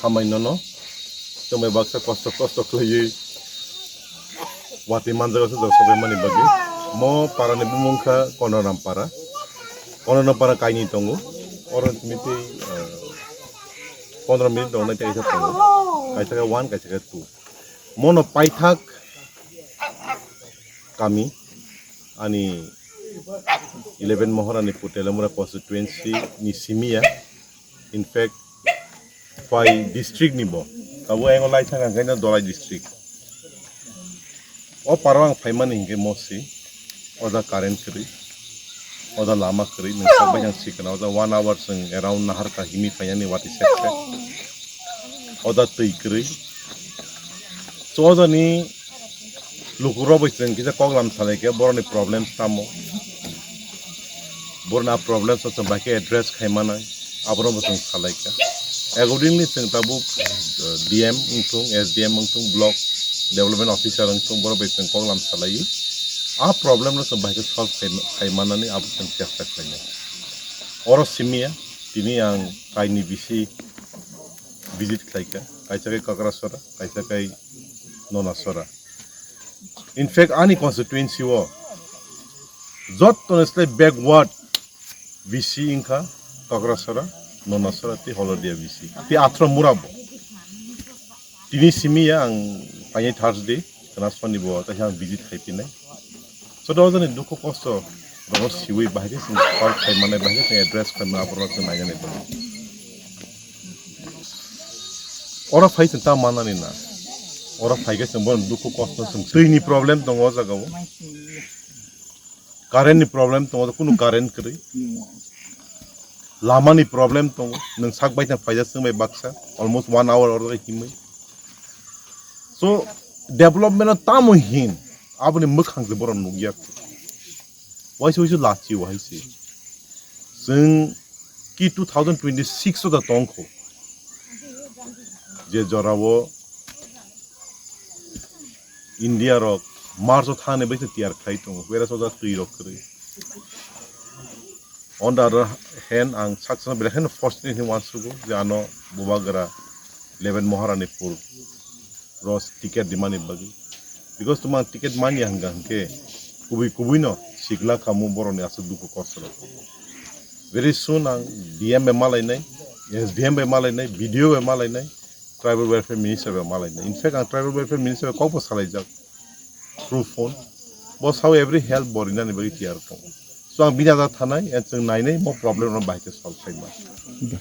खामायनो न तुम्हें बाक्सा कष्ट खलैयै वाति मानजागासो जाव सबे मानि बागि मो पारानि बुमुंखा कनरामपारा काइनि दंगो और मिति 15 minute दंनाय ताइसा दंगो काइसाका 1 काइसाका 2 mono पाइथाक kami ani 11 Mohorani Putelamura constituency ni Simia in fact pai district ni bo tabu engo lai changa kaina Dolai district o parwang phaimani hinge mosi oda current kri oda lama kri nang sabai yang sikana oda 1 hour sing around nahar ka himi phayani wati sekte oda tui kri so oda ni lukuro bisen kita koglam thale ke boroni problems tamo borna problems so baki address khaimana abro bisen thale ke accordingly sing tabu dm ungtung sdm ungtung block development officer ungtung boro bisen koglam thalai a problem no so baki solve khaimana ni abu sing chesta khaina oro simia tini ang kaini bisi visit khaika kaisa kai kakrasora kaisa kai nonasora in fact any constituency wo jot honestly backward vc inka kakrasara nonasara ti holodia vc ti atra murabo tini simia ang pani thursday transfani bo ta ha visit khaipinai so dozani duko kosto ro siwi bahage sing call khai mane bahage sing address khamna apro sing nai jane to ora phaisin ta manani na ora phaiga sembon duko kosto sing tini problem tongo jagao current ni problem tongo kunu current kri lama ni problem tongo nang sakbai ta phaija sing bai baksa almost 1 hour order himai so development ta mo hin abni mukhang je boron nugya waisu lachi waisi sing ki 2026 da tongko je jorawo India rock Mars of Thane by the Tier Kaito, whereas other 3 rock. On the other hand, and Saxon Brehan, fortunately, he wants to go, Jano, Bubagara, 11 Moharanipur, Ross ticket the money buggy. Because to my ticket money and Ganke, Kubino, Sigla Kamubor on Yasuduko Costa. Very soon, DM Malane, yes, DM Malane, video Malane. Tribal Welfare Minister of Malay. In fact, our Tribal Welfare Minister of Kopos Halajak through phone was how every health board in anybody here. So, I'm Binada Tanai and Nine more problem on bike solve.